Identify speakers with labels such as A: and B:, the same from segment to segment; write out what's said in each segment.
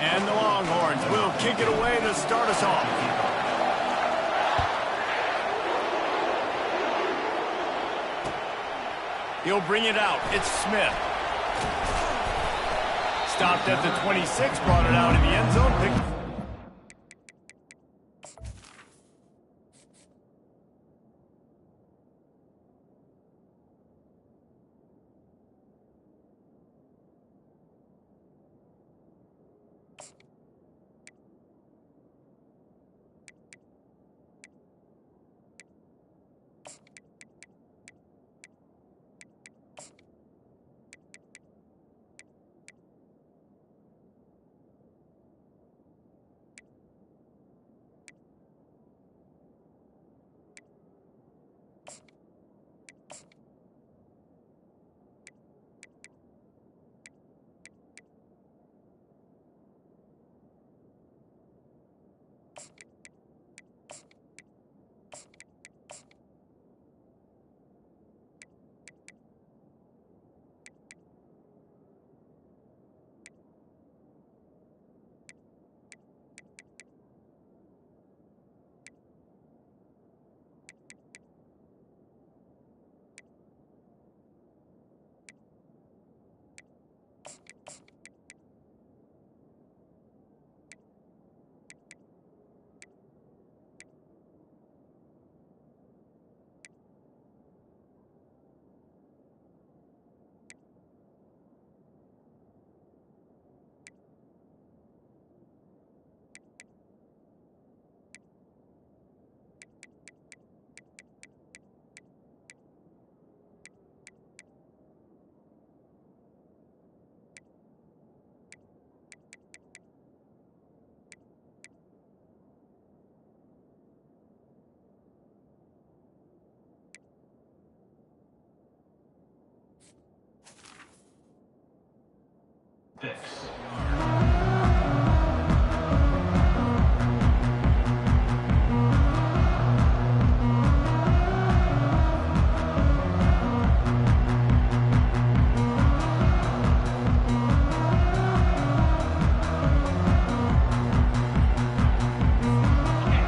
A: And the Longhorns will kick it away to start us off. He'll bring it out. It's Smith. Stopped at the 26, brought it out in the end zone.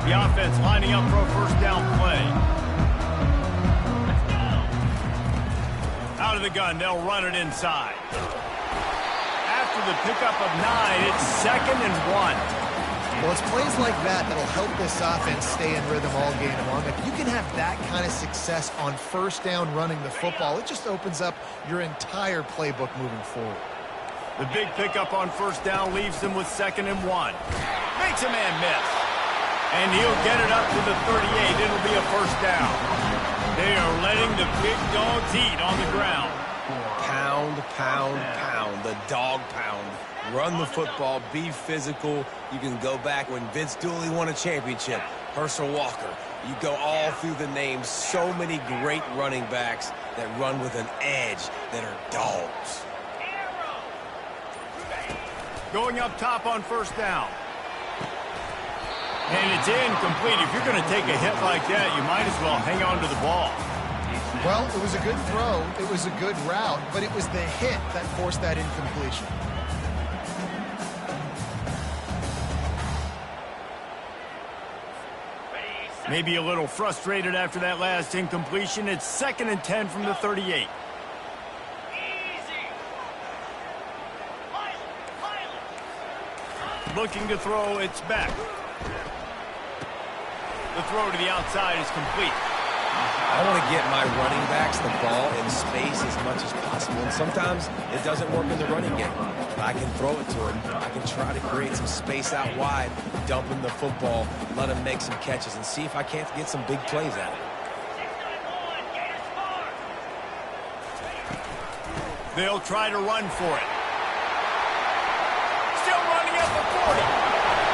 A: The offense lining up for a first down play. Let's go. Out of the gun, they'll run it inside. After the pickup of 9, it's 2nd and 1.
B: Well, it's plays like that that'll help this offense stay in rhythm all game long. If you can have that kind of success on first down running the football, it just opens up your entire playbook moving forward.
A: The big pickup on first down leaves them with 2nd and 1. Makes a man miss. And he'll get it up to the 38. It'll be a first down. They are letting the big dogs eat on the ground.
C: Pound, pound, pound. The dog pound. Run the football. Be physical. You can go back when Vince Dooley won a championship. Herschel Walker. You go all through the names. So many great running backs that run with an edge that are dogs.
A: Going up top on first down. And it's incomplete. If you're going to take a hit like that, you might as well hang on to the ball.
B: Well, it was a good throw. It was a good route, but it was the hit that forced that incompletion.
A: Maybe a little frustrated after that last incompletion. It's 2nd and 10 from the 38. Looking to throw, it's back. The throw to the outside is complete.
C: I want to get my running backs the ball in space as much as possible. And sometimes it doesn't work in the running game. But I can throw it to him. I can try to create some space out wide, dump him the football, let him make some catches, and see if I can't get some big plays out of it.
A: They'll try to run for it. Still running at the 40.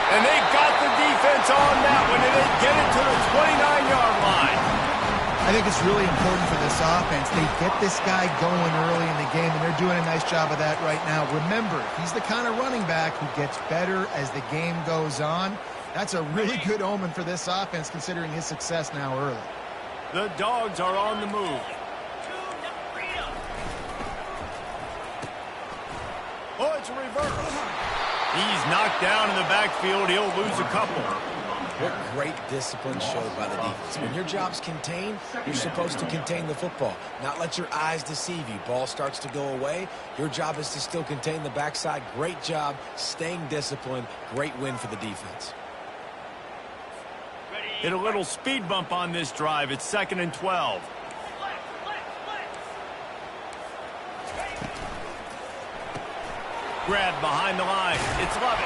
A: And they got the defense on that one, and they get it to the 29-yard line.
B: I think it's really important for this offense. They get this guy going early in the game, and they're doing a nice job of that right now. Remember, he's the kind of running back who gets better as the game goes on. That's a really good omen for this offense, considering his success now early.
A: The Dogs are on the move. Oh, it's a reverse. He's knocked down in the backfield. He'll lose a couple.
C: What great discipline showed by the defense. When your job's contained, you're supposed to contain the football, not let your eyes deceive you. Ball starts to go away. Your job is to still contain the backside. Great job staying disciplined. Great win for the defense.
A: Hit a little speed bump on this drive. It's 2nd and 12. Grab behind the line. It's Lovett.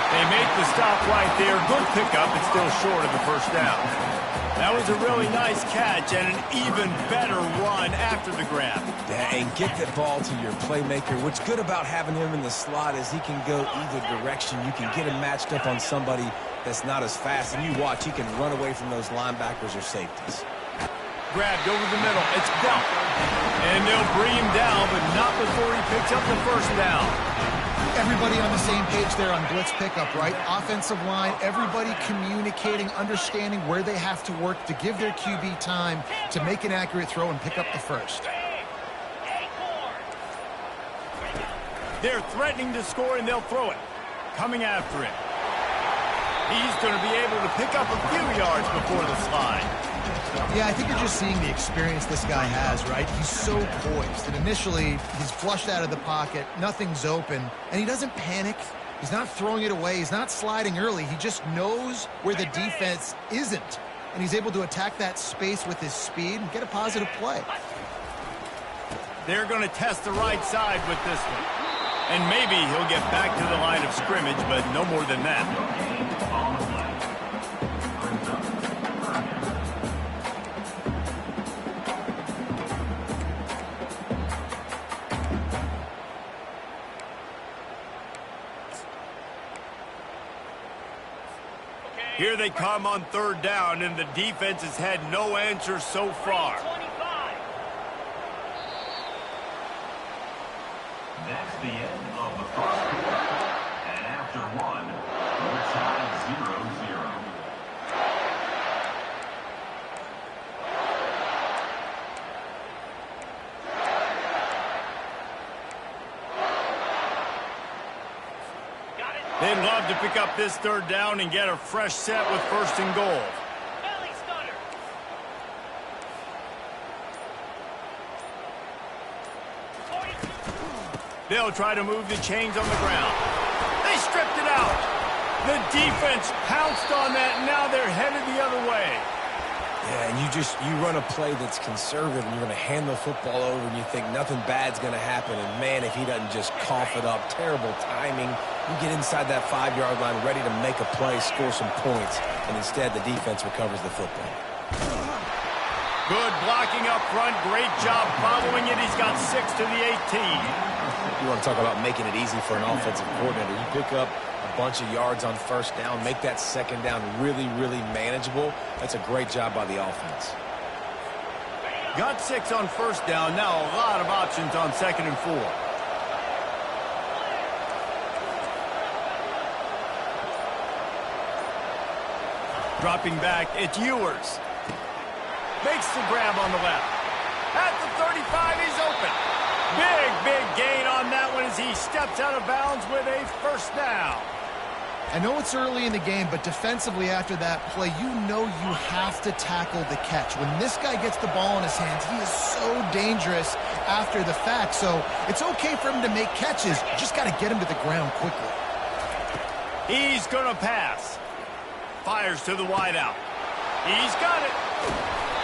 A: They make the stop right there. Good pickup. It's still short of the first down. That was a really nice catch and an even better run after the grab.
C: Yeah, and get that ball to your playmaker. What's good about having him in the slot is he can go either direction. You can get him matched up on somebody that's not as fast, and you watch, he can run away from those linebackers or safeties.
A: Grabbed over the middle. It's Belt. And they'll bring him down, but not before he picks up the first down.
B: Everybody on the same page there on blitz pickup, right? Offensive line, everybody communicating, understanding where they have to work to give their QB time to make an accurate throw and pick up the first.
A: They're threatening to score, and they'll throw it. Coming after it. He's going to be able to pick up a few yards before the slide.
B: Yeah, I think you're just seeing the experience this guy has, right? He's so poised. And initially, he's flushed out of the pocket. Nothing's open. And he doesn't panic. He's not throwing it away. He's not sliding early. He just knows where the defense isn't. And he's able to attack that space with his speed and get a positive play.
A: They're going to test the right side with this one. And maybe he'll get back to the line of scrimmage, but no more than that. Here they come on 3rd down, and the defense has had no answer so far.
D: That's the end of the first quarter. And after one, we're tied 0-0.
A: They'd love to pick up this 3rd down and get a fresh set with 1st and goal. They'll try to move the chains on the ground. They stripped it out. The defense pounced on that, and now they're headed the other way.
C: Yeah, and you run a play that's conservative, and you're going to hand the football over, and you think nothing bad's going to happen. And, man, if he doesn't just cough it up, terrible timing. You get inside that 5-yard line ready to make a play, score some points, and instead the defense recovers the football.
A: Good blocking up front. Great job following it. He's got 6 to the 18.
C: You want to talk about making it easy for an offensive coordinator. You pick up a bunch of yards on 1st down, make that 2nd down really, really manageable. That's a great job by the offense.
A: Got 6 on 1st down. Now a lot of options on 2nd and 4. Dropping back, it's Ewers. Makes the grab on the left. At the 35, he's open. Big gain on that one as he steps out of bounds with a 1st down.
B: I know it's early in the game, but defensively after that play, you know you have to tackle the catch. When this guy gets the ball in his hands, he is so dangerous after the fact. So it's okay for him to make catches. You just got to get him to the ground quickly.
A: He's going to pass. Fires to the wideout. He's got it.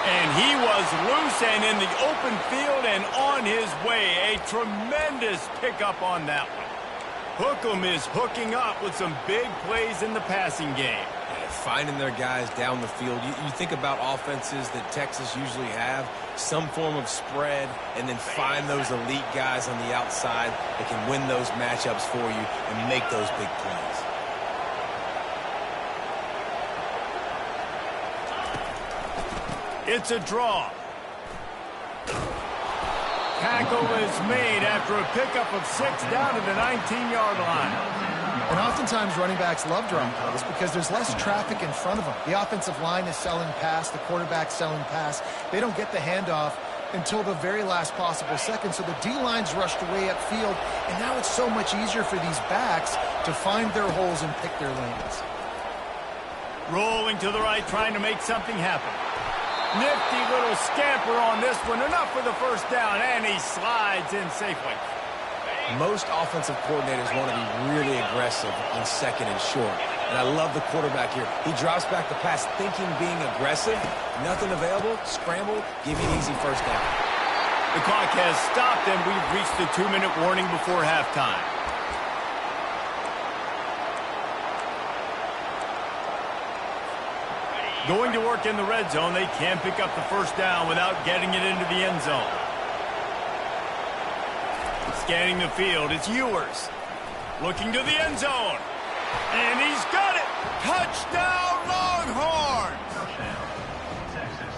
A: And he was loose and in the open field and on his way. A tremendous pickup on that one. Hookem is hooking up with some big plays in the passing game.
C: Yeah, finding their guys down the field. You think about offenses that Texas usually have, some form of spread, and then find those elite guys on the outside that can win those matchups for you and make those big plays.
A: It's a draw. Tackle is made after a pickup of 6 down to the 19-yard line.
B: And oftentimes running backs love drawing plays because there's less traffic in front of them. The offensive line is selling pass, the quarterback's selling pass. They don't get the handoff. until the very last possible second. So the D-line's rushed away upfield, and now it's so much easier for these backs to find their holes and pick their lanes.
A: Rolling to the right, trying to make something happen. Nifty little scamper on this one. Enough for the first down, and he slides in safely.
C: Most offensive coordinators want to be really aggressive on second and short. And I love the quarterback here. He drops back the pass thinking being aggressive. Nothing available, scramble, give me an easy first down.
A: The clock has stopped, and we've reached the 2-minute warning before halftime. Going to work in the red zone, they can pick up the first down without getting it into the end zone. Scanning the field, it's Ewers. Looking to the end zone. And he's got it! Touchdown, Longhorns!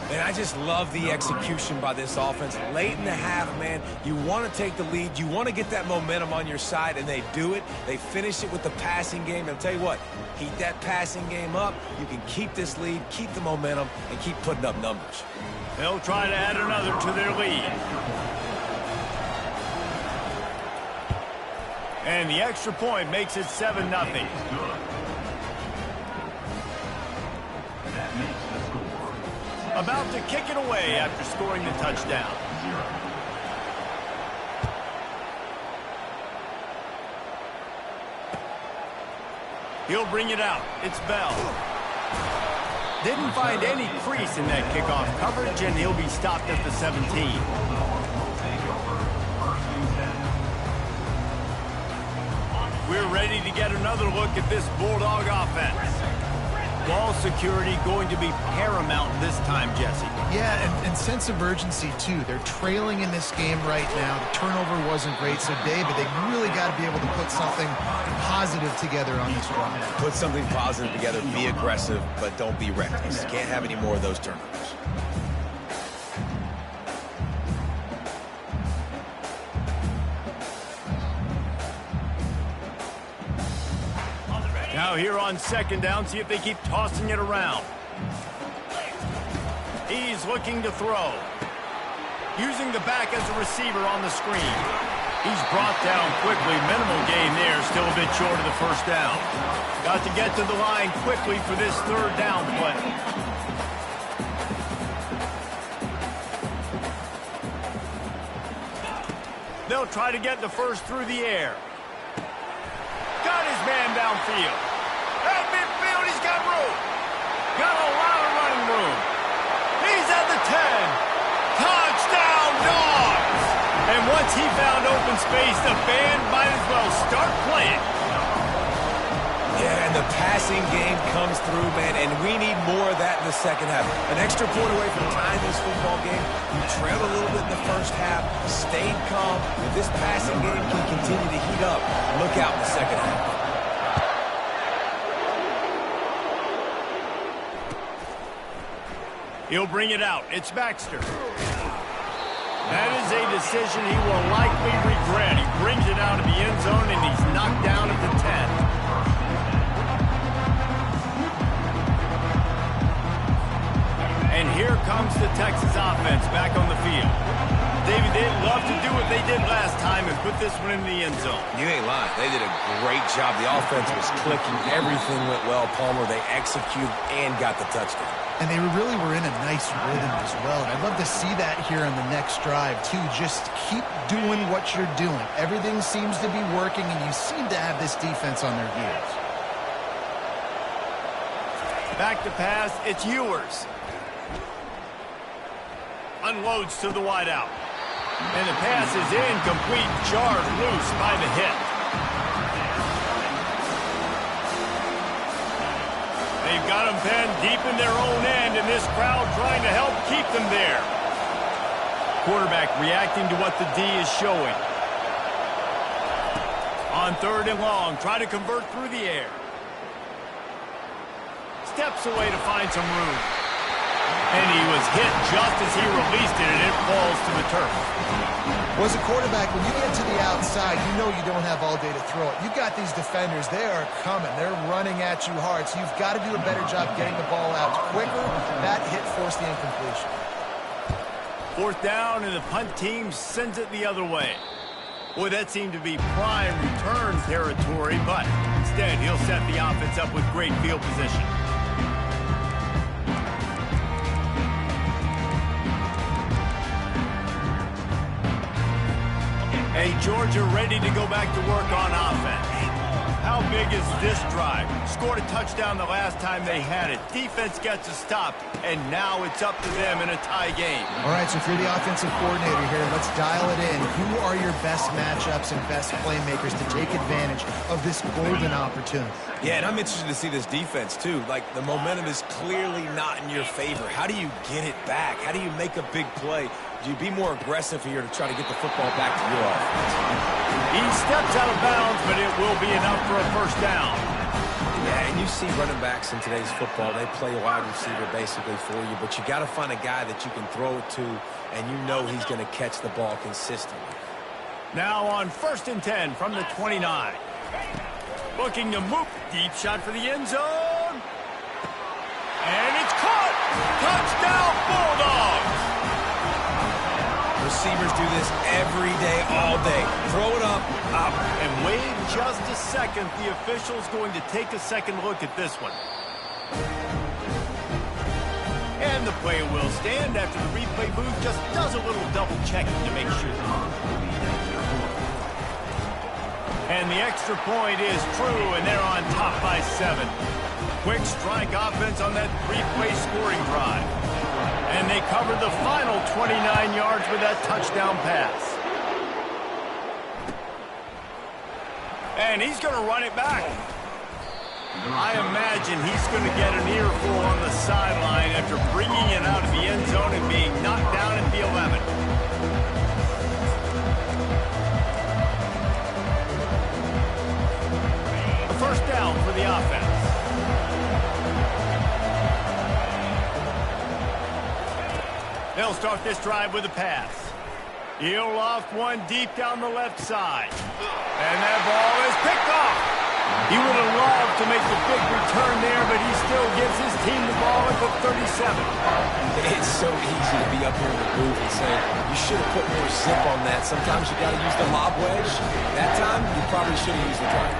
C: Man, I just love the execution by this offense. Late in the half, man, you want to take the lead. You want to get that momentum on your side, and they do it. They finish it with the passing game. And I'll tell you what, keep that passing game up. You can keep this lead, keep the momentum, and keep putting up numbers.
A: They'll try to add another to their lead. And the extra point makes it 7-0. About to kick it away after scoring the touchdown. He'll bring it out. It's Bell. Didn't find any crease in that kickoff coverage, and he'll be stopped at the 17. We're ready to get another look at this Bulldog offense. Ball security going to be paramount this time, Jesse.
B: Yeah, and sense of urgency, too. They're trailing in this game right now. The turnover wasn't great, so David, they really got to be able to put something positive together on this drive.
C: Put something positive together, be aggressive, but don't be reckless. Can't have any more of those turnovers.
A: Now here on second down, see if they keep tossing it around. He's looking to throw. Using the back as a receiver on the screen. He's brought down quickly. Minimal gain there, still a bit short of the first down. Got to get to the line quickly for this third down play. They'll try to get the first through the air. Got his man downfield. At midfield, he's got room. Got a lot of running room. He's at the 10. Touchdown, Dogs! And once he found open space, the band might as well start playing.
C: Yeah, and the passing game comes through, man, and we need more of that in the second half. An extra point away from tying this football game. You trailed a little bit in the first half, stayed calm. If this passing game can continue to heat up, look out in the second half.
A: He'll bring it out. It's Baxter. That is a decision he will likely regret. He brings it out of the end zone, and he's knocked down at the 10. And here comes the Texas offense back on the field. David, they'd love to do what they did last time and put this one in the end zone.
C: You ain't lying. They did a great job. The offense was clicking. Everything went well, Palmer. They executed and got the touchdown.
B: And they really were in a nice rhythm as well. And I'd love to see that here on the next drive, too. Just keep doing what you're doing. Everything seems to be working, and you seem to have this defense on their heels.
A: Back to pass, it's Ewers. Unloads to the wideout. And the pass is incomplete, jarred loose by the hit. They've got them penned deep in their own end, and this crowd trying to help keep them there. Quarterback reacting to what the D is showing. On third and long, try to convert through the air. Steps away to find some room. And he was hit just as he released it, and it falls to the turf.
B: Well, as a quarterback, when you get to the outside, you know you don't have all day to throw it. You've got these defenders. They are coming. They're running at you hard, so you've got to do a better job getting the ball out quicker. That hit forced the incompletion.
A: 4th down, and the punt team sends it the other way. Boy, that seemed to be prime return territory, but instead he'll set the offense up with great field position. Hey, Georgia ready to go back to work on offense. How big is this drive? Scored a touchdown the last time they had it. Defense gets a stop, and now it's up to them in a tie game.
B: All right, so if you're the offensive coordinator here, let's dial it in. Who are your best matchups and best playmakers to take advantage of this golden opportunity?
C: Yeah, and I'm interested to see this defense, too. Like, the momentum is clearly not in your favor. How do you get it back? How do you make a big play? Do you be more aggressive here to try to get the football back to your offense?
A: He steps out of bounds, but it will be enough for a first down.
C: Yeah, and you see running backs in today's football, they play wide receiver basically for you, but you got to find a guy that you can throw it to, and you know he's going to catch the ball consistently.
A: Now on 1st and 10 from the 29. Looking to move. Deep shot for the end zone. And it's caught. Touchdown, Bulldogs.
C: Receivers do this every day, all day. Throw it up.
A: And wait just a second. The official's going to take a second look at this one. And the play will stand after the replay booth just does a little double checking to make sure. And the extra point is true, and they're on top by 7. Quick strike offense on that 3-play scoring drive. And they covered the final 29 yards with that touchdown pass. And he's going to run it back. I imagine he's going to get an earful on the sideline after bringing it out of the end zone and being knocked down at the 11. A first down for the offense. They'll start this drive with a pass. He'll loft one deep down the left side. And that ball is picked off. He would have loved to make the big return there, but he still gives his team the ball at the 37.
C: It's so easy to be up here in the booth and say, you should have put more zip on that. Sometimes you got to use the lob wedge. That time, you probably should have used the drive.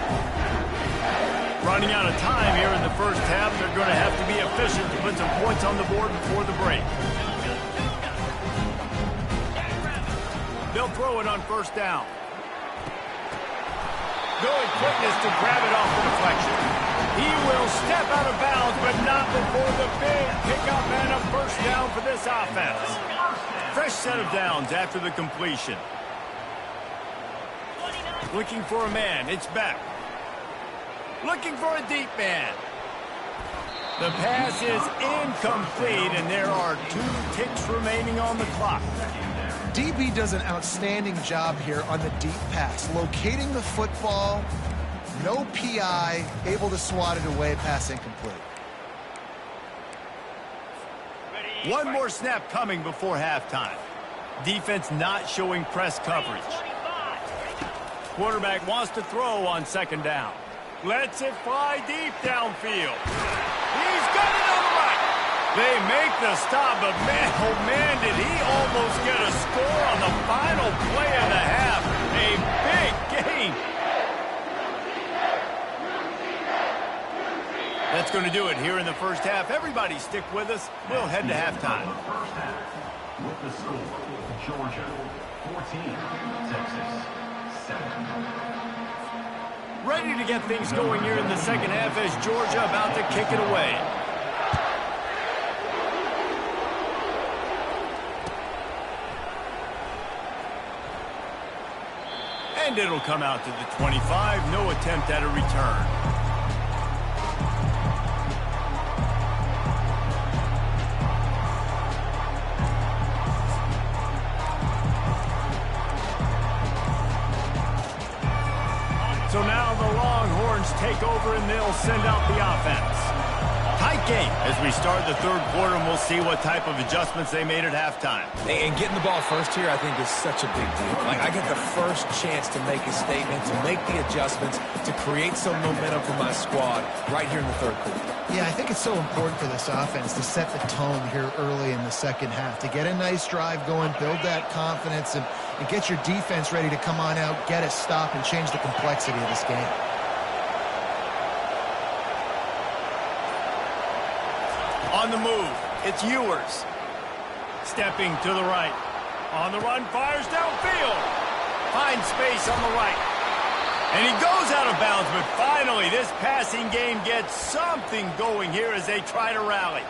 A: Running out of time here in the first half, they're going to have to be efficient to put some points on the board before the break. They'll throw it on first down. Good quickness to grab it off the deflection. He will step out of bounds, but not before the big pickup and a first down for this offense. Fresh set of downs after the completion. Looking for a man. It's back. Looking for a deep man. The pass is incomplete, and there are 2 ticks remaining on the clock.
B: DB does an outstanding job here on the deep pass, locating the football, no PI, able to swat it away, pass incomplete.
A: One more snap coming before halftime. Defense not showing press coverage. Quarterback wants to throw on 2nd down. Lets it fly deep downfield. He's got it on the right. They make the stop, but man, oh man, did he almost get a score on the final play of the half. A big game. That's going to do it here in the first half. Everybody stick with us. We'll head to halftime.
D: With the score, Georgia 14, Texas 7.
A: Ready to get things going here in the second half as Georgia about to kick it away. And it'll come out to the 25. No attempt at a return. So now the Longhorns take over and they'll send out the offense. Tight game as we start the third quarter, and we'll see what type of adjustments they made at halftime.
C: And getting the ball first here, I think, is such a big deal. Like, I get the first chance to make a statement, to make the adjustments, to create some momentum for my squad right here in the third quarter.
B: Yeah, I think it's so important for this offense to set the tone here early in the second half, to get a nice drive going, build that confidence, and get your defense ready to come on out, get a stop, and change the complexity of this game.
A: On the move, it's Ewers. Stepping to the right. On the run, fires downfield. Finds space on the right. And he goes out of bounds, but finally this passing game gets something going here as they try to rally.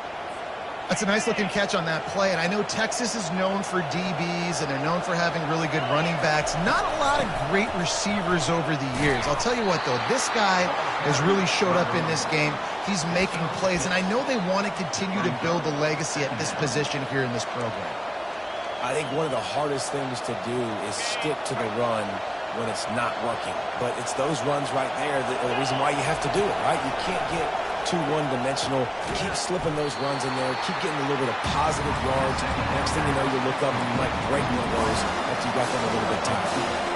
B: That's a nice-looking catch on that play, and I know Texas is known for DBs, and they're known for having really good running backs. Not a lot of great receivers over the years. I'll tell you what, though, this guy has really showed up in this game. He's making plays, and I know they want to continue to build a legacy at this position here in this program.
C: I think one of the hardest things to do is stick to the run when it's not working. But it's those runs right there that are the reason why you have to do it, right? You can't get too one-dimensional. Keep slipping those runs in there. Keep getting a little bit of positive yards. Next thing you know, you look up and you might break one of those after you got them a little bit tired.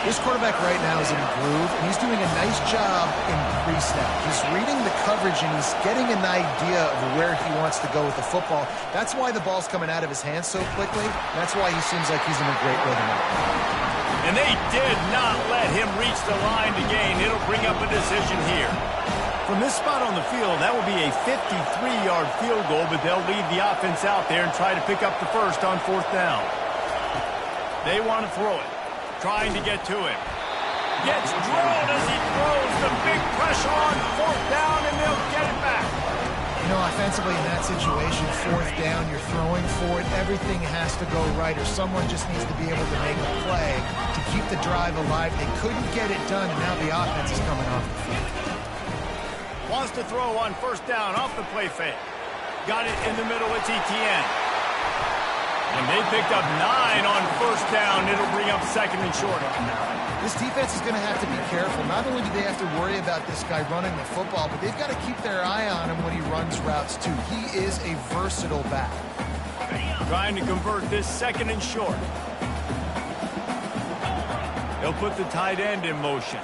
B: This quarterback right now is in a groove, and he's doing a nice job in pre-snap. He's reading the coverage, and he's getting an idea of where he wants to go with the football. That's why the ball's coming out of his hands so quickly. That's why he seems like he's in a great rhythm.
A: And they did not let him reach the line to gain. It'll bring up a decision here. From this spot on the field, that will be a 53-yard field goal, but they'll leave the offense out there and try to pick up the first on fourth down. They want to throw it. Trying to get to him. Gets drilled as he throws. The big pressure on fourth down, and they'll get it back.
B: You know, offensively in that situation, fourth down, you're throwing for it. Everything has to go right, or someone just needs to be able to make a play to keep the drive alive. They couldn't get it done, and now the offense is coming off the field.
A: Wants to throw on first down off the play fake. Got it in the middle. It's Etienne. And they picked up 9 on first down. It'll bring up second and short.
B: This defense is going to have to be careful. Not only do they have to worry about this guy running the football, but they've got to keep their eye on him when he runs routes, too. He is a versatile back.
A: Trying to convert this second and short. They'll put the tight end in motion.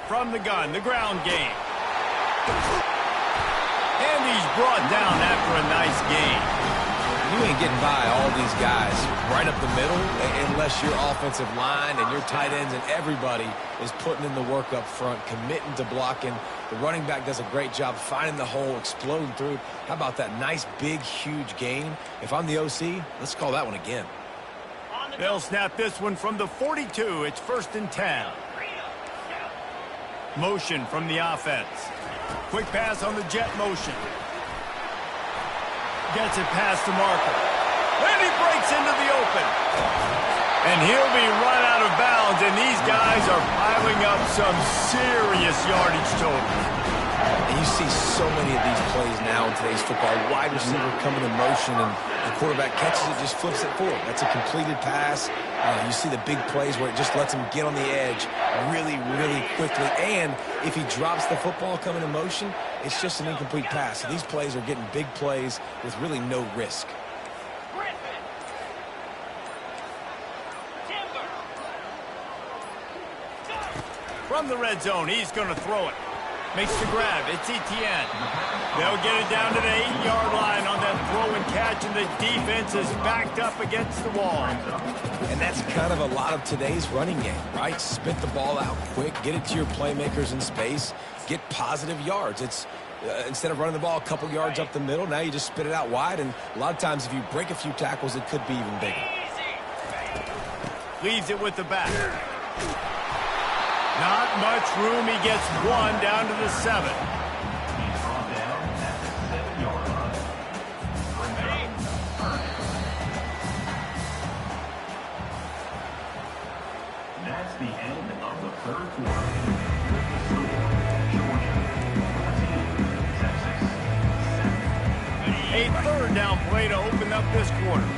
A: From the gun, the ground game. And he's brought down after a nice gain.
C: You ain't getting by all these guys right up the middle unless your offensive line and your tight ends and everybody is putting in the work up front, committing to blocking. The running back does a great job finding the hole, exploding through. How about that nice, big, huge gain? If I'm the OC, let's call that one again.
A: They'll snap this one from the 42. It's first and 10. Motion from the offense. Quick pass on the jet motion. Gets it past the marker. Then he breaks into the open. And he'll be run out of bounds, and these guys are piling up some serious yardage total.
C: And you see so many of these plays now in today's football. Wide receiver coming in motion, and the quarterback catches it, just flips it forward. That's a completed pass. You see the big plays where it just lets him get on the edge really, really quickly. And if he drops the football coming in motion, it's just an incomplete pass. So these plays are getting big plays with really no risk.
A: From the red zone, he's going to throw it. Makes the grab. It's Etienne. They'll get it down to the 8-yard line on that throw and catch, and the defense is backed up against the wall.
C: And that's kind of a lot of today's running game, right? Spit the ball out quick, get it to your playmakers in space, get positive yards. It's instead of running the ball a couple yards up the middle, now you just spit it out wide, and a lot of times if you break a few tackles, it could be even bigger.
A: Leaves it with the back. Not much room. He gets one down to the 7.
D: He's brought down at the 7-yard line. That's the end of the third quarter. Georgia 14, Texas 7.
A: A third down play to open up this quarter.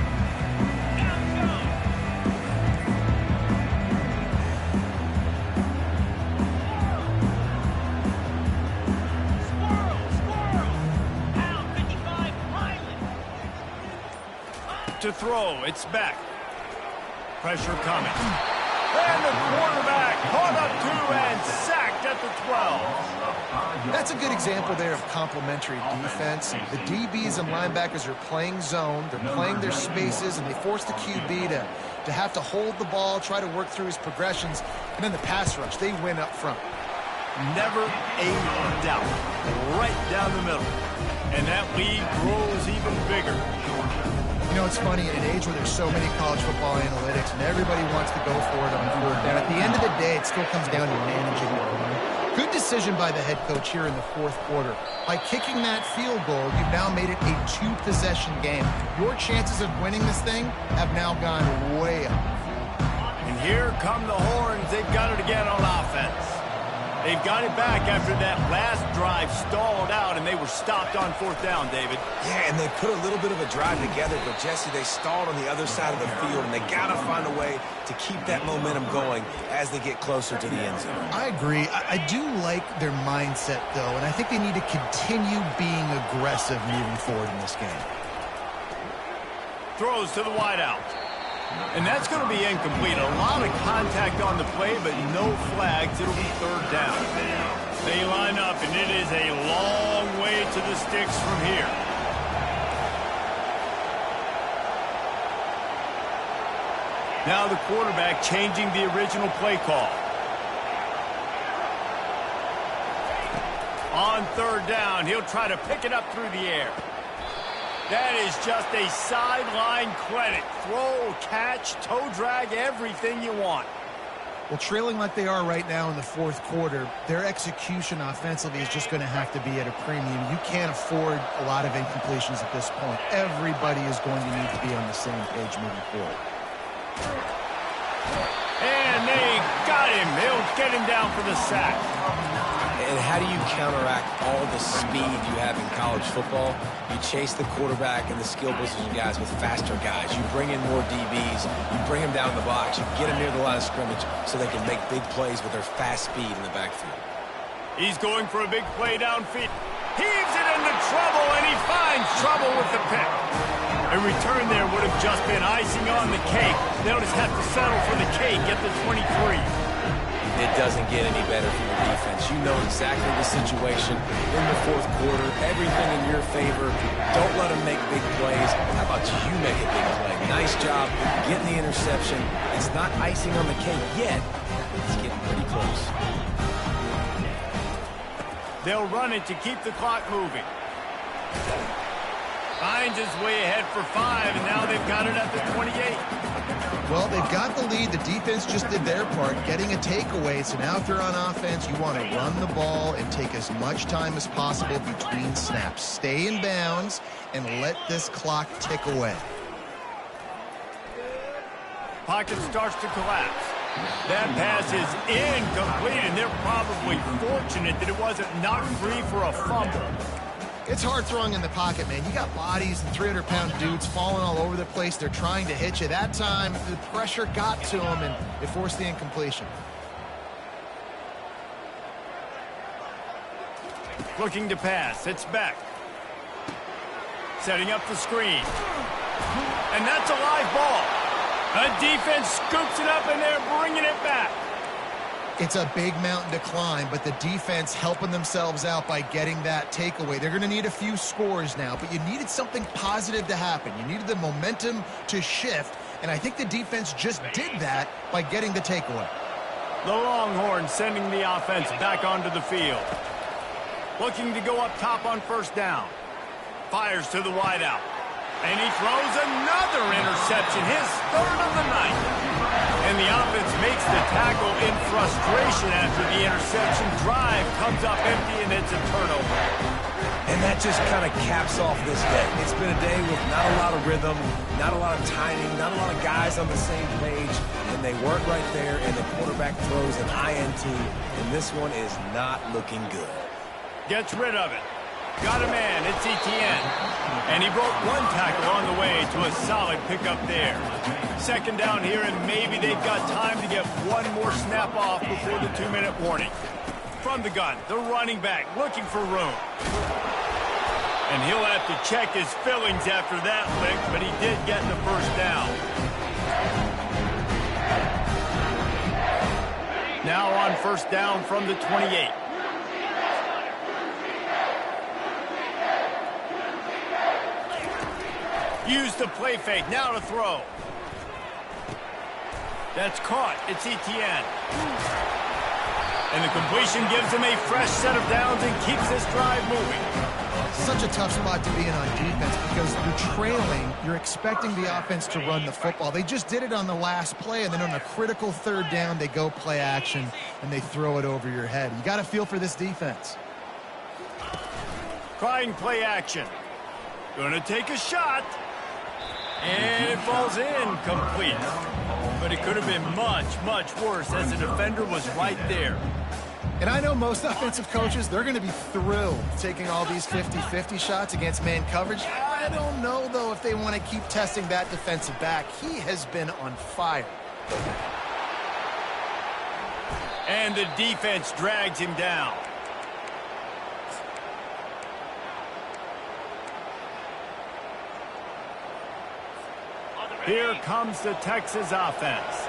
A: to throw. It's back. Pressure coming. And the quarterback caught up to and sacked at the 12.
B: That's a good example there of complementary defense. The DBs and linebackers are playing zone. They're playing their spaces, and they force the QB to have to hold the ball, try to work through his progressions. And then the pass rush, they win up front.
A: Never a doubt. Right down the middle. And that lead grows even bigger.
B: You know, it's funny, in an age where there's so many college football analytics and everybody wants to go for it on fourth down, at the end of the day, it still comes down to managing the game. Good decision by the head coach here in the fourth quarter. By kicking that field goal, you've now made it a two-possession game. Your chances of winning this thing have now gone way up.
A: And here come the horns. They've got it again on offense. They've got it back after that last drive stalled out, and they were stopped on fourth down, David.
C: Yeah, and they put a little bit of a drive together, but, Jesse, they stalled on the other side of the field, and they got to find a way to keep that momentum going as they get closer to the end zone.
B: I agree. I do like their mindset, though, and I think they need to continue being aggressive moving forward in this game.
A: Throws to the wideout. And that's going to be incomplete. A lot of contact on the play, but no flags. It'll be third down. They line up, and it is a long way to the sticks from here. Now the quarterback changing the original play call. On third down, he'll try to pick it up through the air. That is just a sideline credit. Throw, catch, toe drag, everything you want.
B: Well, trailing like they are right now in the fourth quarter, their execution offensively is just going to have to be at a premium. You can't afford a lot of incompletions at this point. Everybody is going to need to be on the same page moving forward.
A: And they got him. They'll get him down for the sack.
C: And how do you counteract all the speed you have in college football? You chase the quarterback and the skill position guys with faster guys. You bring in more DBs. You bring them down the box. You get them near the line of scrimmage so they can make big plays with their fast speed in the backfield.
A: He's going for a big play downfield. Heaves it into trouble, and he finds trouble with the pick. A return there would have just been icing on the cake. They'll just have to settle for the cake at the 23.
C: It doesn't get any better from the defense. You know exactly the situation in the fourth quarter. Everything in your favor. Don't let them make big plays. How about you make a big play? Nice job getting the interception. It's not icing on the cake yet. It's getting pretty close.
A: They'll run it to keep the clock moving. Finds his way ahead for 5, and now they've got it at the 28.
B: Well, they've got the lead. The defense just did their part, getting a takeaway. So now if they're on offense, you want to run the ball and take as much time as possible between snaps. Stay in bounds and let this clock tick away.
A: Pocket starts to collapse. That pass is incomplete, and they're probably fortunate that it wasn't knocked free for a fumble.
B: It's hard throwing in the pocket, man. You got bodies and 300-pound dudes falling all over the place. They're trying to hit you. That time, the pressure got to them, and it forced the incompletion.
A: Looking to pass. It's back. Setting up the screen. And that's a live ball. The defense scoops it up, and they're bringing it back.
B: It's a big mountain to climb, but the defense helping themselves out by getting that takeaway. They're going to need a few scores now, but you needed something positive to happen. You needed the momentum to shift, and I think the defense just did that by getting the takeaway.
A: The Longhorns sending the offense back onto the field. Looking to go up top on first down. Fires to the wideout. And he throws another interception, his third of the night. And the offense makes the tackle in frustration after the interception. Drive comes up empty, and it's a turnover.
C: And that just kind of caps off this day. It's been a day with not a lot of rhythm, not a lot of timing, not a lot of guys on the same page. And they weren't right there, and the quarterback throws an INT. And this one is not looking good.
A: Gets rid of it. Got a man, it's Etienne. And he broke one tackle on the way to a solid pickup there. Second down here, and maybe they've got time to get one more snap off before the 2-minute warning. From the gun, the running back looking for room. And he'll have to check his fillings after that lick, but he did get the first down. Now on first down from the 28. Use the play fake, now to throw. That's caught, it's Etienne. And the completion gives him a fresh set of downs and keeps this drive moving.
B: Such a tough spot to be in on defense because you're trailing, you're expecting the offense to run the football. They just did it on the last play, and then on a critical third down, they go play action, and they throw it over your head. You got to feel for this defense.
A: Trying play action. Gonna take a shot. And it falls in, complete. But it could have been much, much worse as the defender was right there.
B: And I know most offensive coaches, they're going to be thrilled taking all these 50-50 shots against man coverage. I don't know, though, if they want to keep testing that defensive back. He has been on fire.
A: And the defense drags him down. Here comes the Texas offense.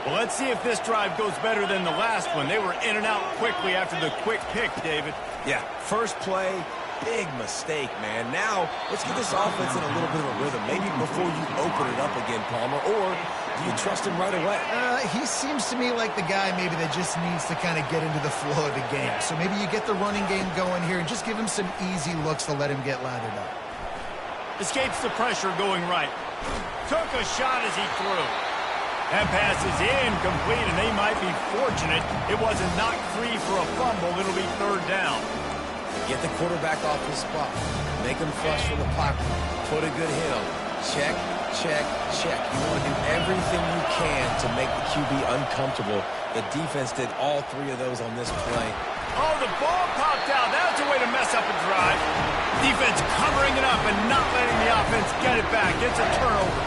A: Well, let's see if this drive goes better than the last one. They were in and out quickly after the quick pick, David.
C: Yeah, first play, big mistake, man. Now, let's get this offense in a little bit of a rhythm. Maybe before you open it up again, Palmer, or do you trust him right away?
B: He seems to me like the guy maybe that just needs to kind of get into the flow of the game. So maybe you get the running game going here and just give him some easy looks to let him get lathered up.
A: Escapes the pressure going right. Took a shot as he threw. That pass is incomplete, and they might be fortunate it wasn't knocked free for a fumble. It'll be third down.
C: Get the quarterback off his spot. Make him flush from the pocket. Put a good hit on him. Check, check, check. You want to do everything you can to make the QB uncomfortable. The defense did all three of those on this play.
A: Oh, the ball popped out. That's a way to mess up a drive. Defense covering it up and not letting the offense get it back. It's a turnover.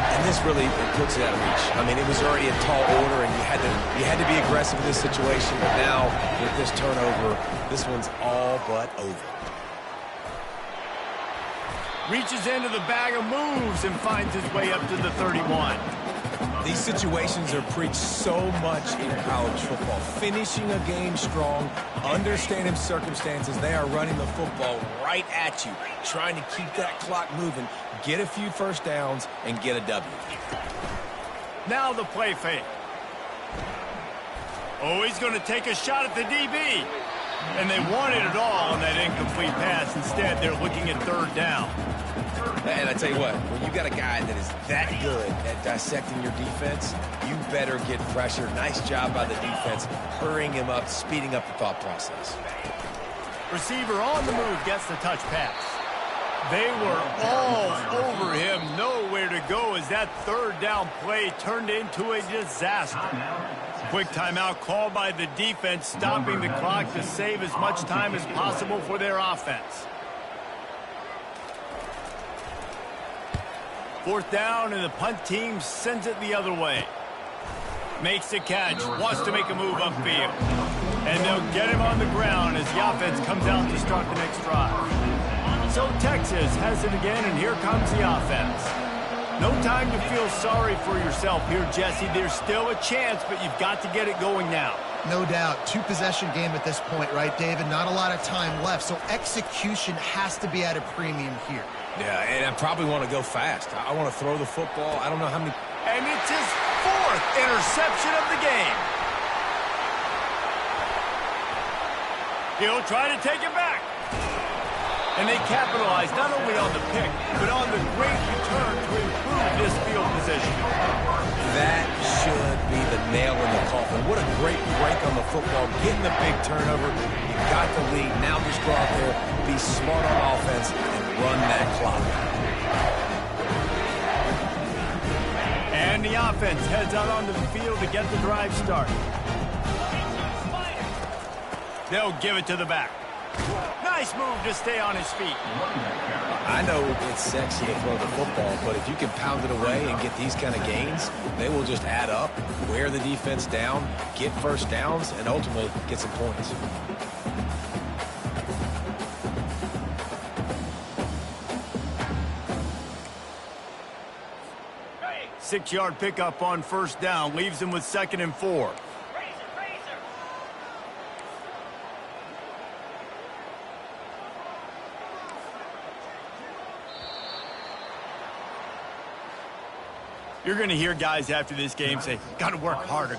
C: And this really puts it out of reach. I mean, it was already a tall order, and you had to be aggressive in this situation. But now, with this turnover, this one's all but over.
A: Reaches into the bag of moves and finds his way up to the 31.
C: These situations are preached so much in college football. Finishing a game strong, understanding circumstances. They are running the football right at you, trying to keep that clock moving, get a few first downs, and get a W.
A: Now the play fake. Oh, he's going to take a shot at the DB. And they wanted it all on that incomplete pass. Instead, they're looking at third down.
C: And I tell you what, when you got a guy that is that good at dissecting your defense, you better get pressure. Nice job by the defense, hurrying him up, speeding up the thought process.
A: Receiver on the move gets the touch pass. They were all over him, nowhere to go as that third down play turned into a disaster. Quick timeout called by the defense, stopping the clock to save as much time as possible for their offense. Fourth down, and the punt team sends it the other way. Makes the catch, wants to make a move upfield. And they'll get him on the ground as the offense comes out to start the next drive. So Texas has it again, and here comes the offense. No time to feel sorry for yourself here, Jesse. There's still a chance, but you've got to get it going now.
B: No doubt. Two-possession game at this point, right, David? Not a lot of time left, so execution has to be at a premium here.
C: Yeah, and I probably want to go fast. I want to throw the football. I don't know how many...
A: And it's his fourth interception of the game. He'll try to take it back. And they capitalize not only on the pick, but on the great return to improve this field position.
C: That should be the nail in the coffin. What a great break on the football. Getting the big turnover. You got the lead. Now just go out there, be smart on offense, and run that clock.
A: And the offense heads out onto the field to get the drive started. They'll give it to the back. Nice move to stay on his feet.
C: I know it's sexy to throw the football, but if you can pound it away and get these kind of gains, they will just add up, wear the defense down, get first downs, and ultimately get some points.
A: 6-yard pickup on first down. Leaves him with 2nd and 4. You're going to hear guys after this game say, got to work harder,